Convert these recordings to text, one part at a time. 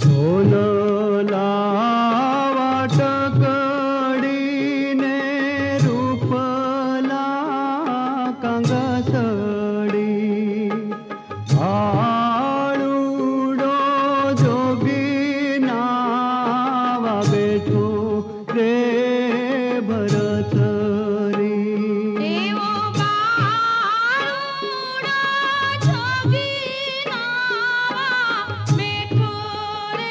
સોનલા વાટકડીને રૂપલા કંગસડી ભાળુડો જોગીનાવા બેઠો રે ભરતરી એવો બાળુડો જોગીનાવા બેઠો રે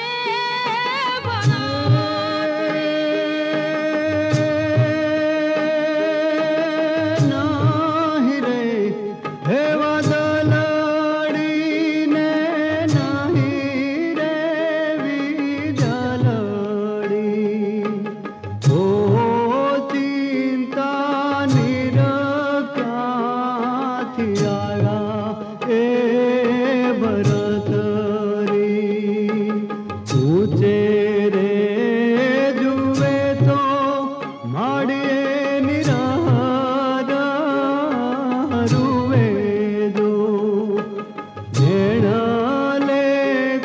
નાહી રે હે વાદળડીને નાહી રે વીજળડી ઓ ચિંતા નિરખ્યાથી આવ્યા એ ભરતરી ઊંચે રે જુએ તો માડીએ નિરહર રૂવે જો ઝેણલે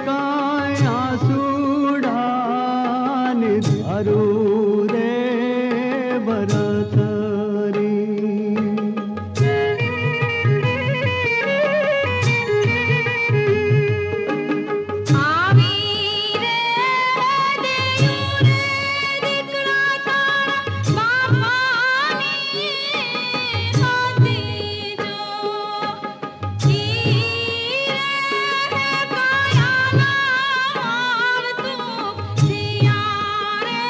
કાંઈ આંસુડાની ધારું રે આવી રે દેયું રે દીકરા તારા બાપાની હતી જો ઈ રે કાયાના વાળ તું જીયા રે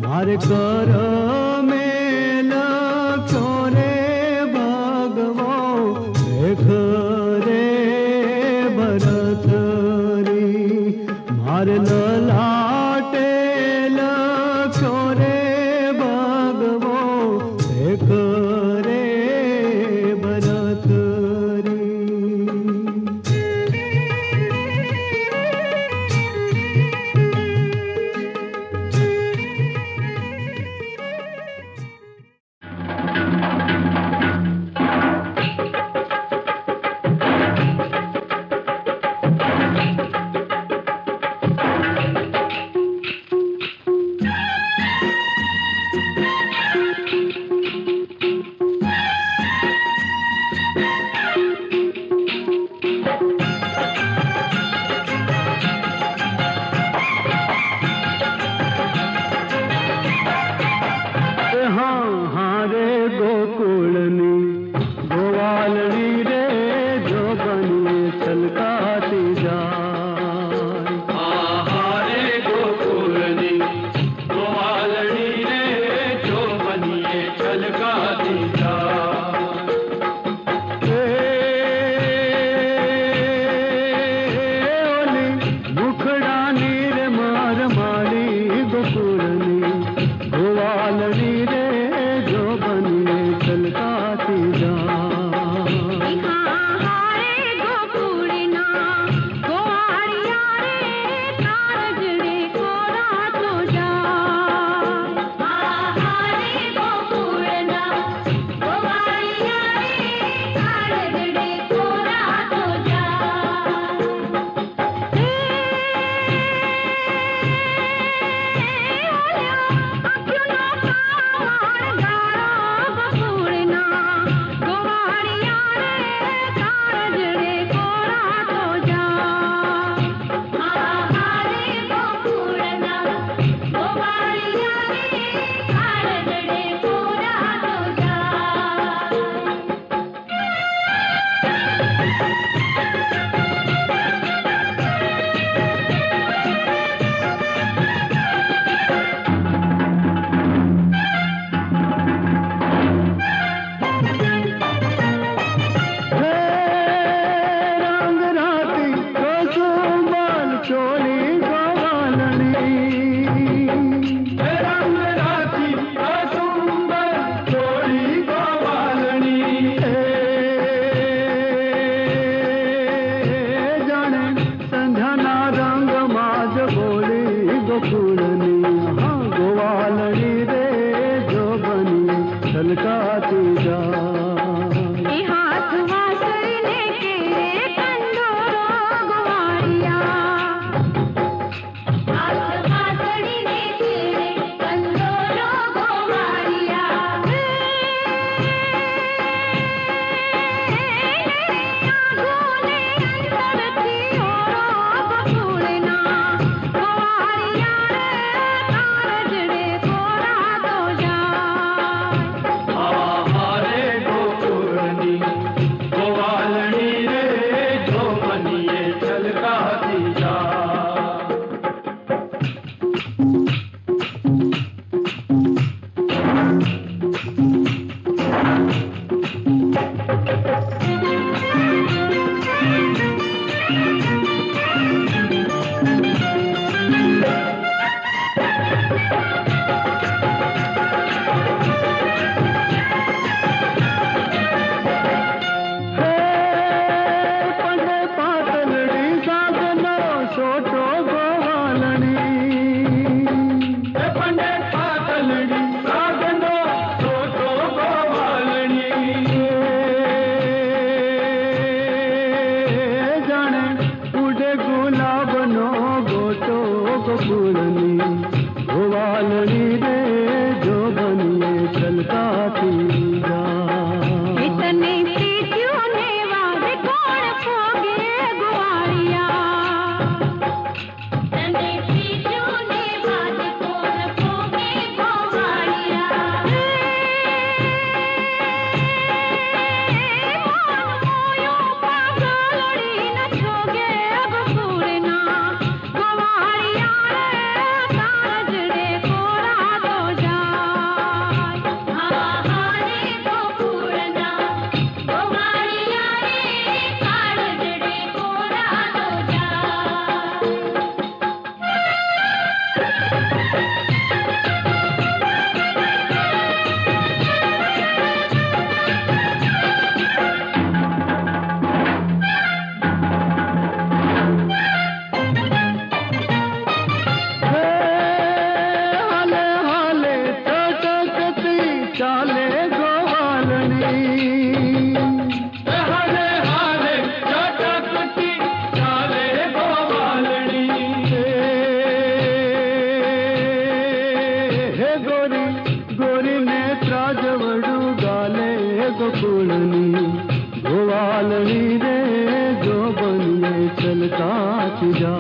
मारे कर में लख्यो रे भगवो देख रे भरत री मारे ललाटे लख्यो रे भगवो देख रे भरत री हे गोरी गोरी नेत्रा जवडू गाले गोकुळनी गोवालनी रे जो बनिए चलता तुझा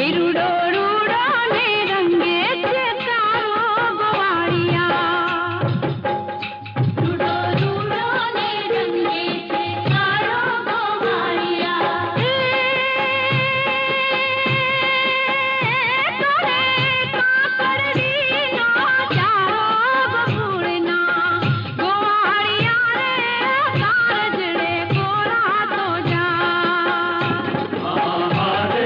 એ રૂડો રૂડો ને રંગે છે તારો ગોવાળિયા રૂડો રૂડો ને રંગે છે તારો ગોવાળિયા તોરે કાકરડી ના ચારો ગોકુળના ગોવાળિયા રે કારજડે કોરા તો જા રે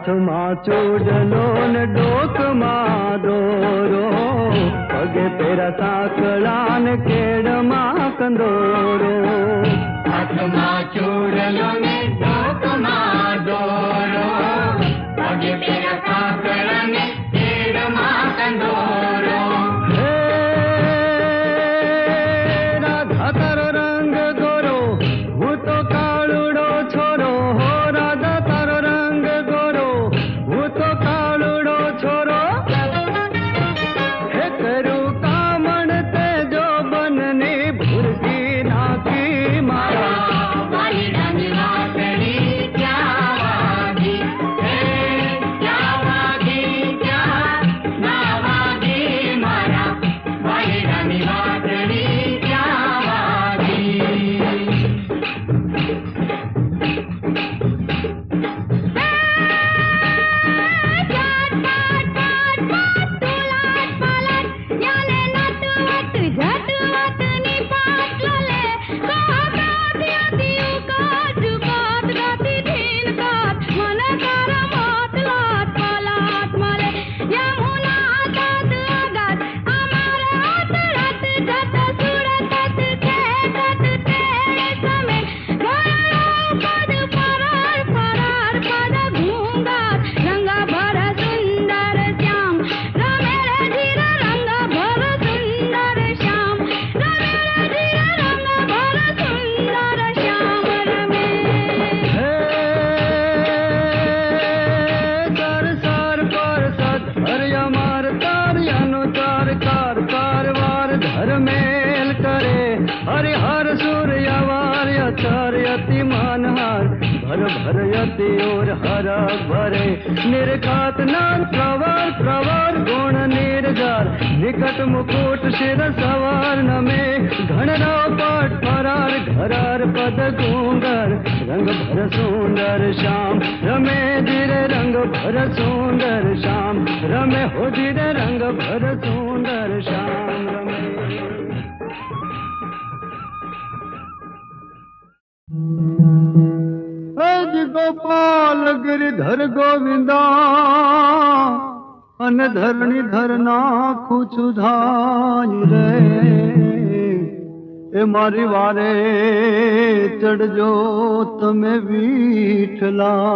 હાથમાં ચૂડલો ને ડોકમાં દોરો, પગે પેરા સાંકળા ને કેડમાં કંદોરો. હાથમાં ચૂડલો ને ડોકમાં દોરો, પગે પેરા સાંકળા ને કેડમાં કંદોરો. હે રાધા તારો રંગ ગોરો, હું તો કાળુડો છોરો. હો રાધા તારો રંગ ગોરો, હું તો કાળુડો છોરો. હે કરું કામણ તે જો બનની ભૂરકી નાખી મારા. વાલીડાની વાસળી ક્યાં વાગી, હે ક્યાં વાગી, ક્યાં ના વાગી મારા. વાલીડાની વાસળી ક્યાં વાગી. ચાટ પાટ પાટ પાટ તુલાટ પાલાટ યાલે નટવટ ઝટવટની પાટલે કાતી આતી ઉકાટ કાટ ગાતી ધીન કાટ મન કર મોતલાટ પાલાટ મલે યમુના તાત આગાત અમારે હાથ રાત જત સુરત કે કત તેરે સમે ગયો પદ પરાર પરાર પદ ઘૂંઘાટ રંગ ભર સુંદર શ્યામ રમે રે ધીર રંગ ભર સુંદર શ્યામ રમે રે ધીર રંગ ભર સુંદર શ્યામ રમે. હે સર સર પર સદ હર્ય માર તાર્યનો ચાર કાર કારવાર ધર્મેલ કરે. હરિહર સૂર્યવાર્ય ચાર્યતિ માનહાર ભર ભરયતિ ઓર હરક ભરે. નિર્ઘાત નાદ પ્રવાર પ્રવાર ગુણ નિર્જાર નિકટ મુકુટ શિર સવાર નમે. ઘણરાવ પાટ ફરાર ઘરાર પદ ઘૂંઘર રંગ ભર સુંદર શ્યામ રમે ધીરે રંગ ભર સુંદર શ્યામ રમે હો ધીરે રંગ ભર સુંદર શ્યામ રમે. અજ ગોપાલ ગિરિધર ગોવિંદા અન ધરણી ધર નાખું છું ધાય રે. એ મારી વારે ચડજો તમે વિઠલા.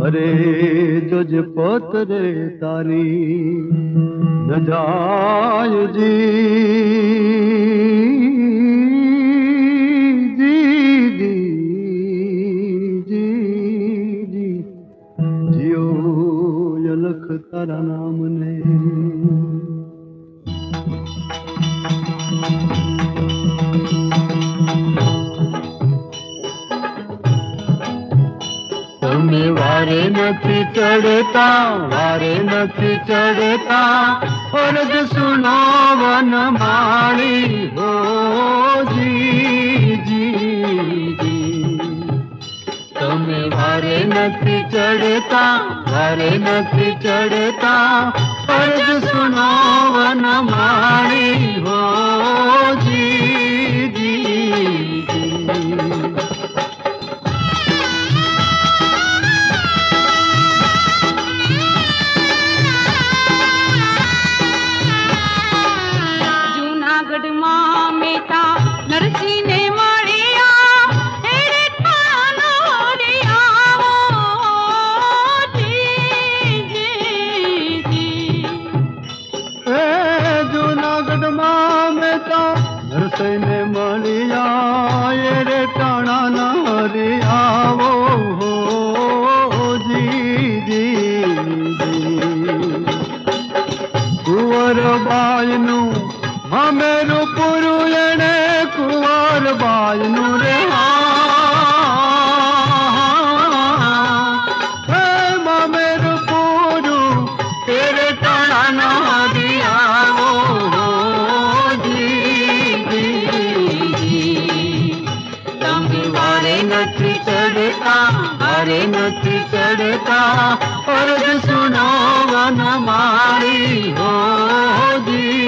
અરે જોજ પોત રે તારી ન જાય જીઓ યલખ તારા નામ ને. તમે વારે નથી ચડતા, વારે નથી ચડતા, અરજ સુનો વન માળી હો જી. તમે વારે નથી ચડતા, વારે નથી ચડતા, અરજ સુનો વન માળી હો જી. જૂનાગઢમાં મેતા નરસિંહને મળ્યા એરે ઠાનો રિયાવો જી. એ જૂનાગઢમાં મેતા નરસિંહને મળ્યા એ રે ટાણા નારી આવો જી. કુંવરબાઈનું મામેરું પૂરું એણે કુંવરબાઈનું રે. હે મામેરું પૂરું તેરે ટાણા નારી આવો જી. તમે વારે નથી ચડતા, વારે નથી ચડતા, અરજ સુનો વન મારી હો જી.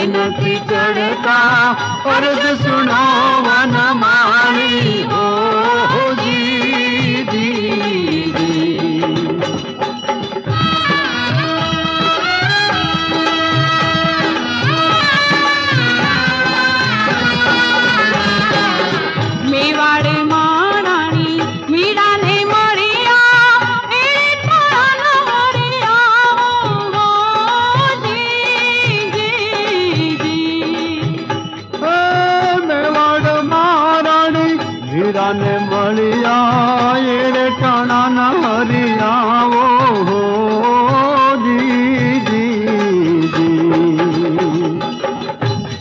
નથી ચડતા અરજ સુનો વનમાળી હો જી જી જી મેવાડ માણાની મીરાને મળ્યા એ ઠાણા હરિયા હો જી જી જી મેવાડ મારાણી હીરાને મળ્યા એરે ટાણા હરિયાવો હો જી જી જી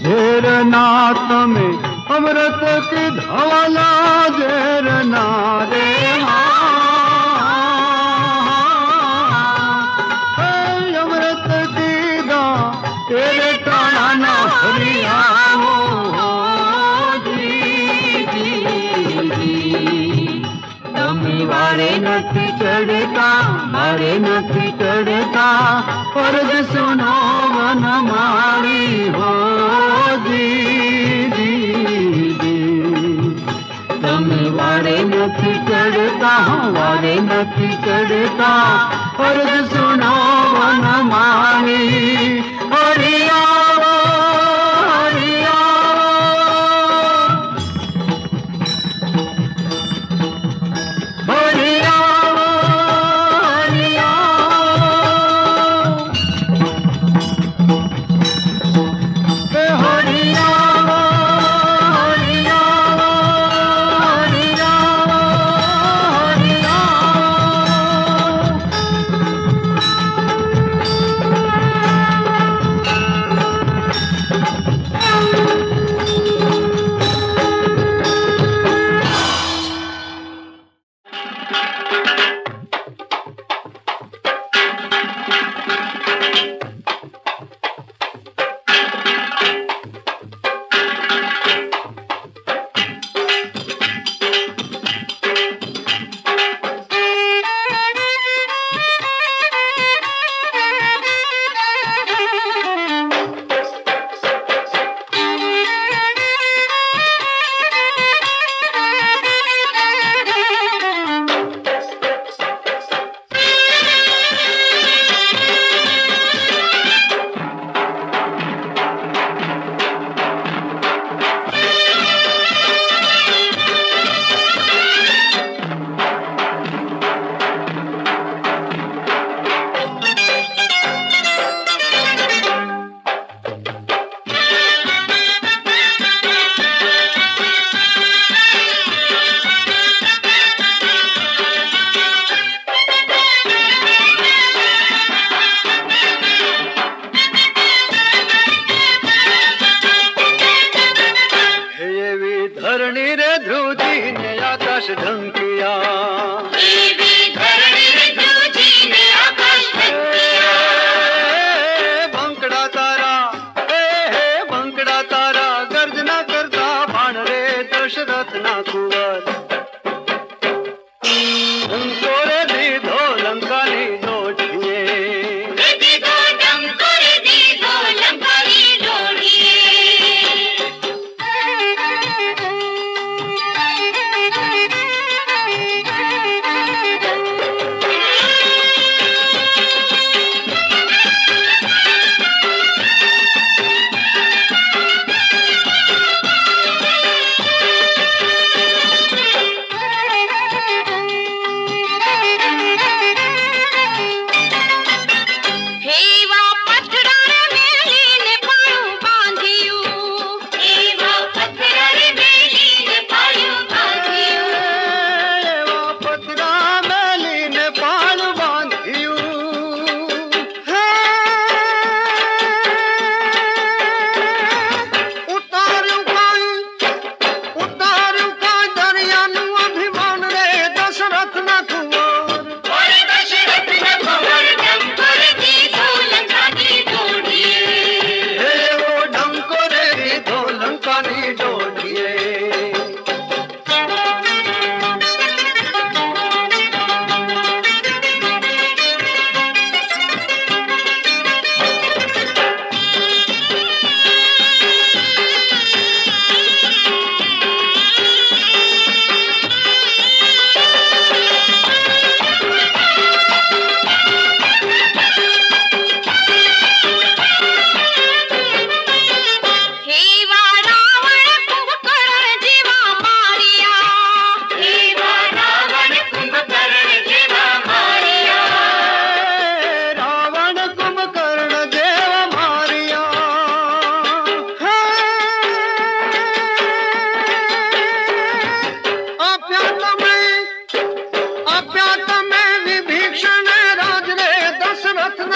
ઝેરના તમે અમૃત કીધાવાલા ઝેરના રે અમૃત કીધા તેરે ટાણા હરિયાવો તમે વારે નથી ચડતા મારે નથી ચડતા ફરજ સુનો વનમાળી હો જી જી જી તમે વારે નથી ચડતા વારે નથી ચડતા ફરજ સુનો વનમાળી હરિયાવો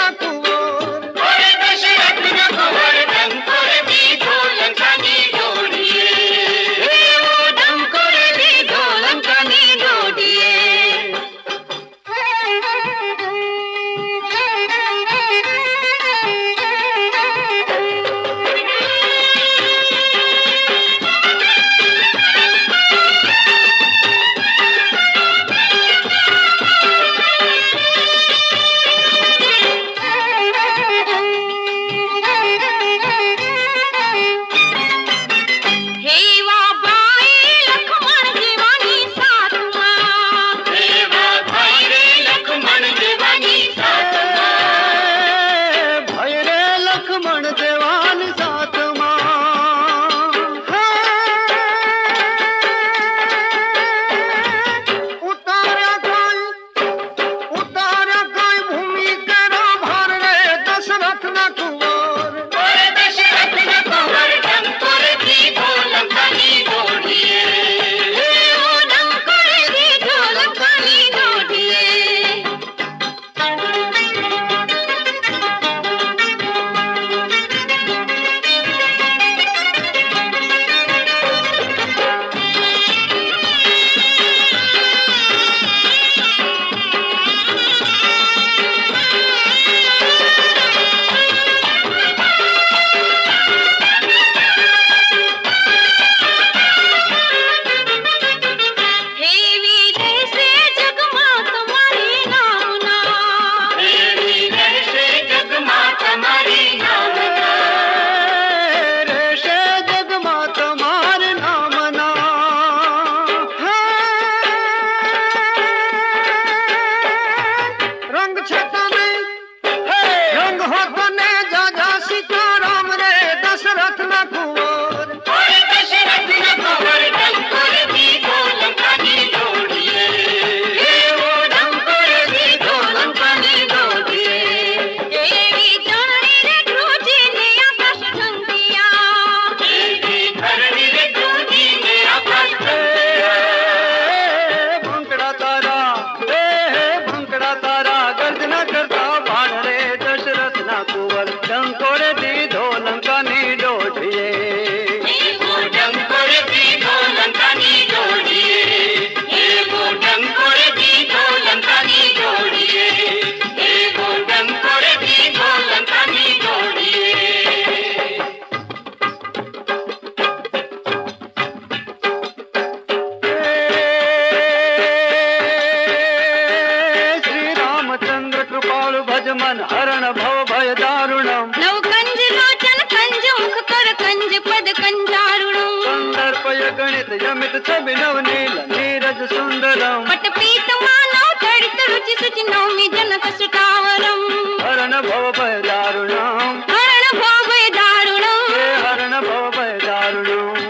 न कुंवर अरे दशरथ न कुंवर डंकोर दी ढोलन कानी जोड़िए वो डंकोर दी ढोलन कानी जोड़िए मन हरण भव भय दारुणम नव कंज लोचन कंज मुख कर कंज पद कंजारुणम संदर्पय गणित यमित छवि नवनील नीरज सुंदरम पट पीत मानव तड़ित रुचि सुचि नवमी जनक सुटावरम हरण भव भय दारुणम हरण भव भय दारुणम हे हरण भव भय दारुणम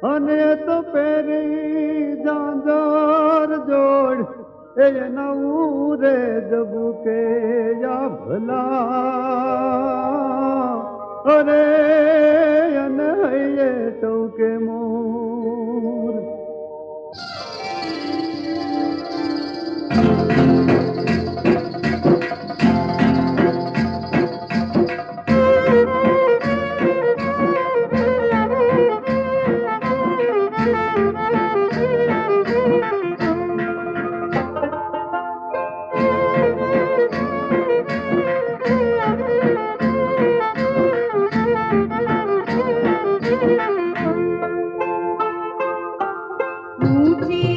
અને તો પેરી જાંજર જોડ એ નવું રે જબુ કે યા ભલા અરે અને હૈયે ટોકે મોર ऊंची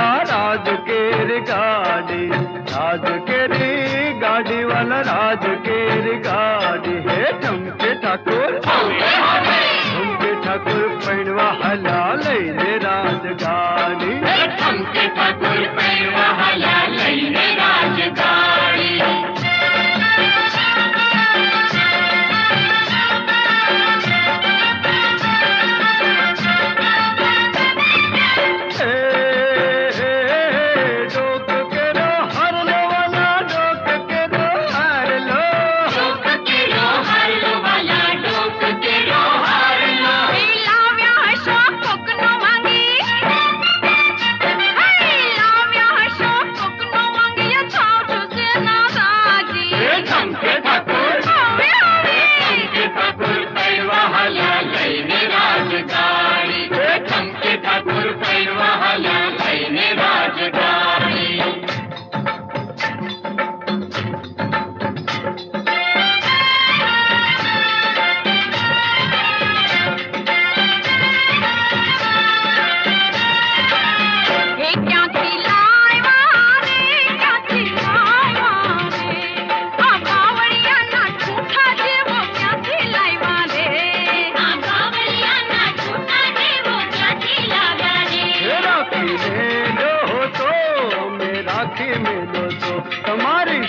वाला राज केर गाड़ी वाला राज केर गाड़ी है ठुमके ठाकुर पैणवा हला लैने राजगाड़ी ठुमके ठाकुर पैणवा हला लैने राजगाड़ी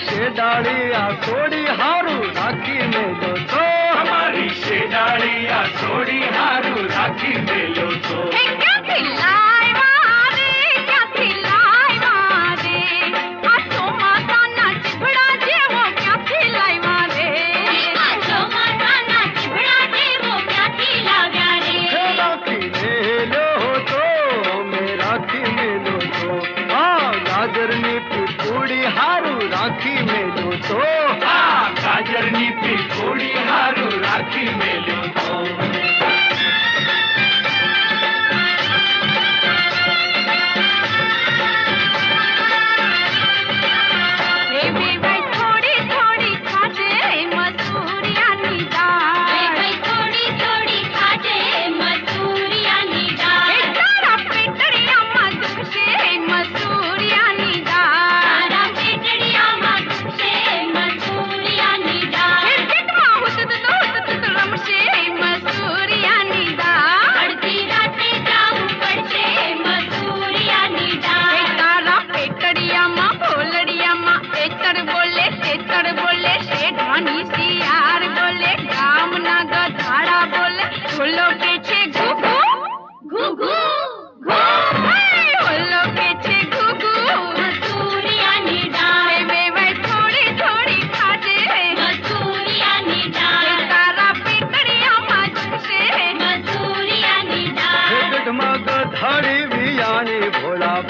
शेडालिया सोड़ी हारू राखी मेलो तो हमारी शेडालिया सोड़ी हारू राखी मेलो तो क्या खिलाए मारे आठो माता नाच बड़ा जे वो क्या खिलाए मारे आठो माता नाच बड़ा जे वो क्या खिलाया रे राखी मेलो तो मैं राखी मेलो तो गाजरनी पिपूड़ी हारू राखी मेलो तो गाजरनी पिपूड़ी हारू राखी मेलो तो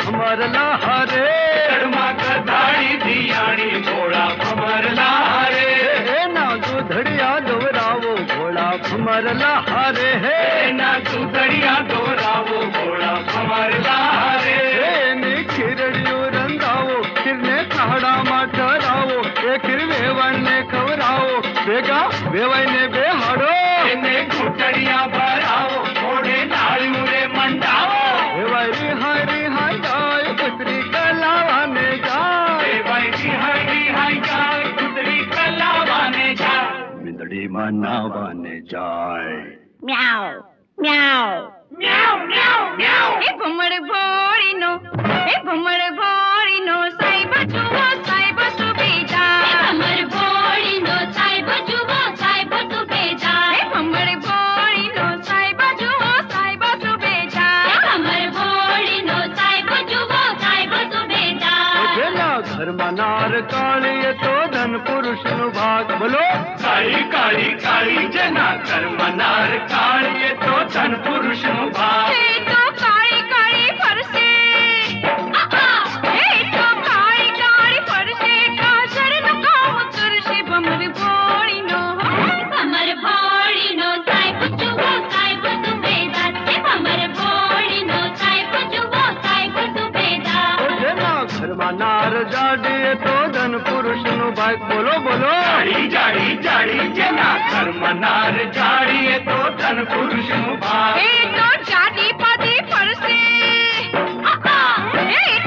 भमरला हरे गधाड़ी दियाणी भोला भमरला हरे ना दूधड़िया दोरावो भोला भमरला हरे है ना दूधड़िया दोरावो भोला भमरला हरे ने खिरड़ियो रंगावो खिरने कहड़ा माठरावो ए खिर वेवण ने खवरावो बेगा वेवण ने बेहाड़ो ने घुटड़िया भरावो घोड़े नाड़ू रे मंडावो वेवाई हरी हाय जाय कुतरी कलावाने जाय वेवाई हरी हाय जाय कुतरी कलावाने जाय मिंदड़ी मनावाने जाय म्याओ म्याओ म्याओ म्याओ म्याओ ए भमर भोळीनो साई बसु बेजा भमर भोळीनो साई बसु बेजा ए भमर भोळीनो साई बसु बेजा ए भमर भोळीनो साई बसु बेजा जेना घर मनार काली तो धन पुरुष नु भाग बोलो काली काली काली जना कर मनार काली तो धन पुरुष नु भाग ए तो काली काली फरसे भमर भोळीनो साई बसु बेजा ए भमर भोळीनो साई बसु बेजा जेना घर मनार जाडी तो धन पुरुष नु भाग बोलो बोलो जाड़ी जाड़ी जाड़ी जना कर मनार जाड़ी तो धन पुरुष नु भाग ए तो जाडी पादी फरसे ए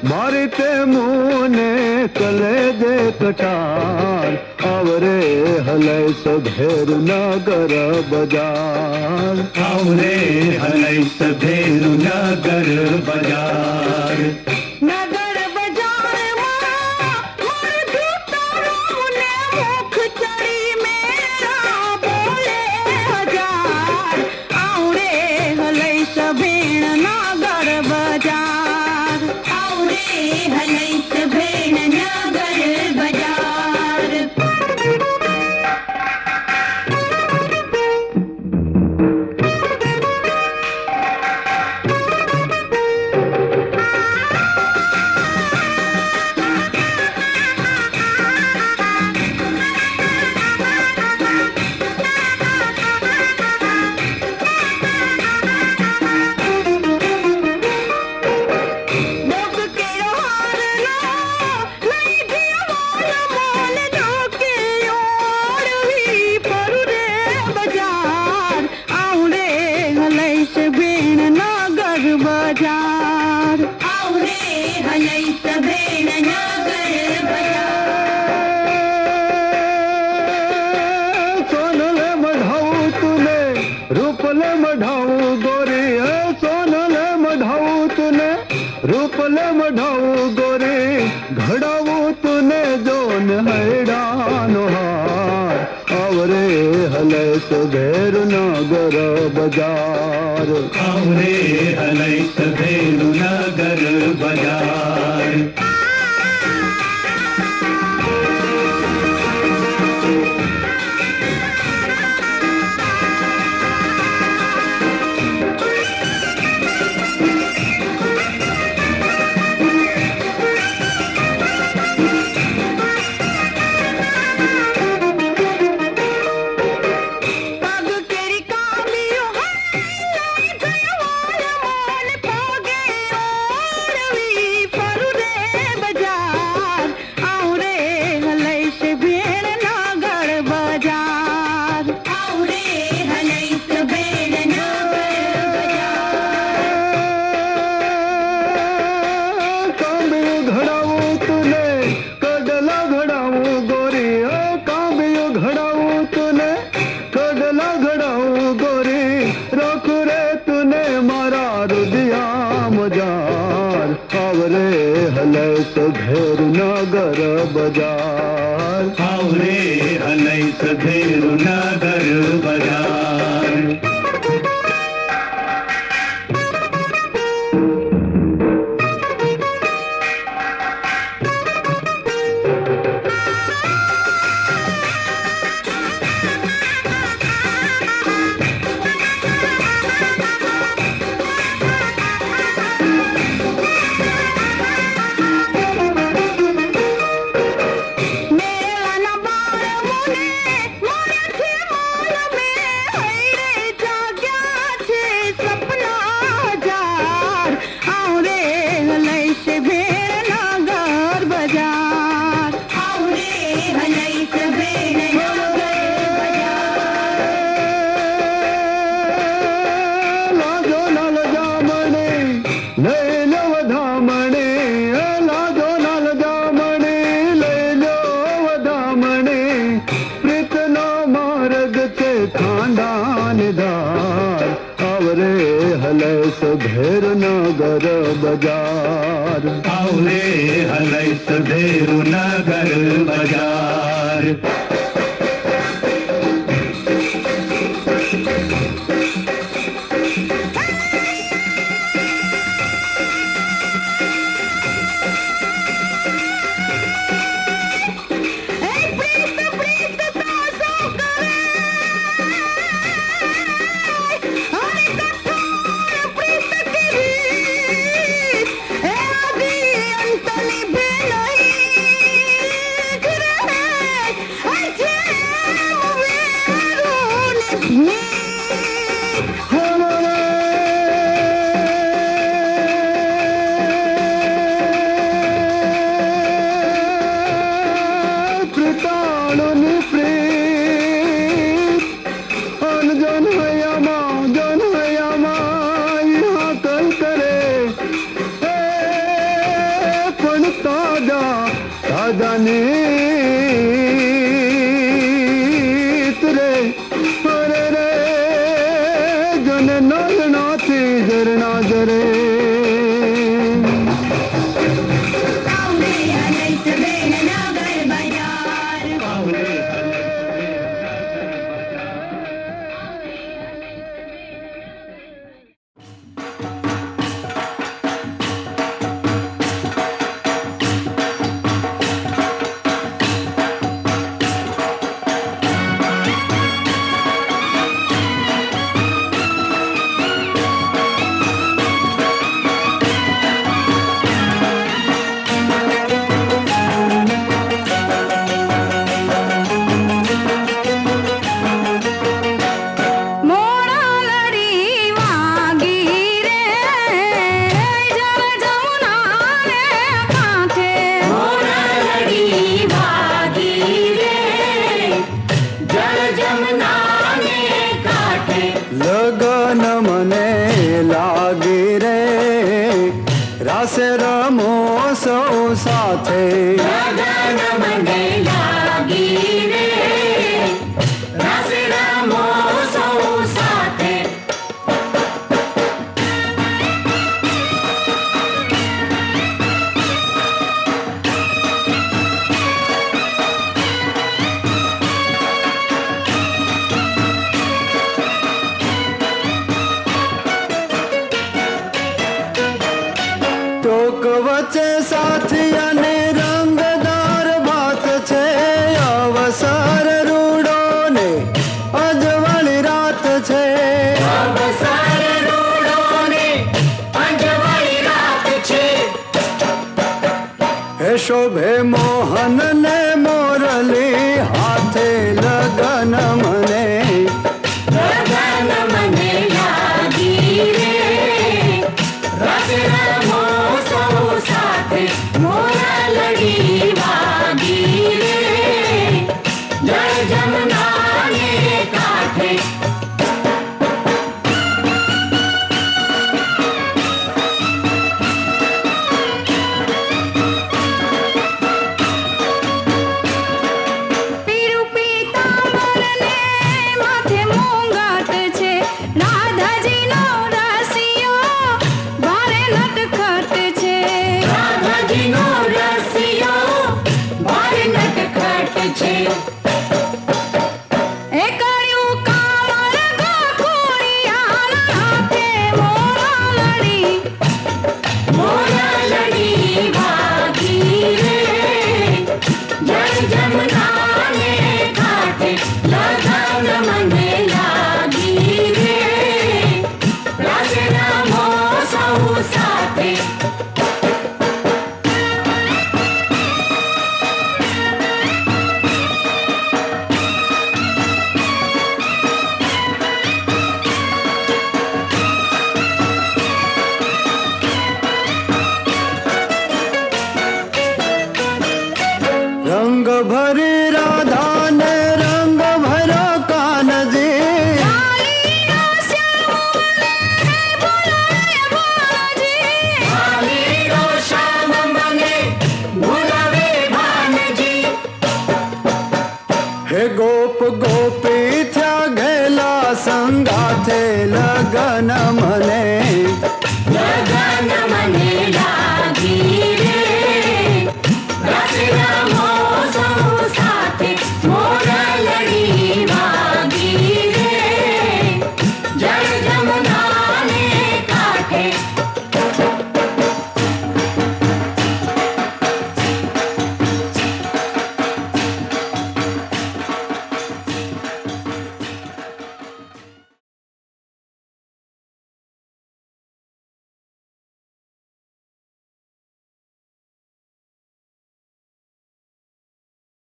मारिते मुने कले दे कटार आवरे हलै सधेर नगर बाजार आवरे हलै सधेर नगर बाजार नगर बाजार मोर जूतारो ने मुख चढ़ी मेरा बोले हजार आवरे हलै सभेण नगर बाजार आवरे हलै सभेण नगर बाजार बाजार आवरे हलै सभेण नगर बाजार सोनले मढाऊ तूने रूपले मढाऊ गोरी सोनले मढाऊ तूने रूपले मढाऊ गोरी घडाऊ तूने जोन हैरानो हार आवरे हलै सधेर नगर बाजार आवरे हलै सधेर नगर बाजार पग केरी कामियो लाई गयवाल मोल पोगे ओरवी फरुरे बाजार आवरे हलै सभेण नगर बाजार आवरे हलै सभेण नगर बाजार कांबियो घडाऊ तूने कडला घडाऊ गोरी कांबियो घडाऊ तूने कडला घडाऊ गोरी रोकू रे तूने मारा रुदिया मजार आवरे हलै सधेर नगर बाजार आवरे हलै सधेर नगर बाजार मेरा न बार मुने मोरा छे मोल में हैरे जाग्या छे सपना हजार आवरे हलै सभेण नगर बाजार आवरे हलै सभेण नगर बाजार लाजो लाल जामणे लय लो वधामणे लाजो लाल जामणे लय लो वधामणे प्रीतनो मार्ग छे खानदानदार आवरे हलै सधेर नगर बाजार आवरे हलै सधेर नगर बाजार प्रीत प्रीत सासो करे हरि कठोर प्रीत की आदि अंत निभे नहीं रे ગગનીત રે અરે રે જન નયનાથી ઝરણા જરે લગન મને લાગી રે રાસે રમો સૌ સાથે ટોક વચ્ચે સાથી અને રંગદાર વાત છે અવસર રૂડો ને અજવાળી રાત છે હે શોભે મોહન ને મોરલી હાથે લગન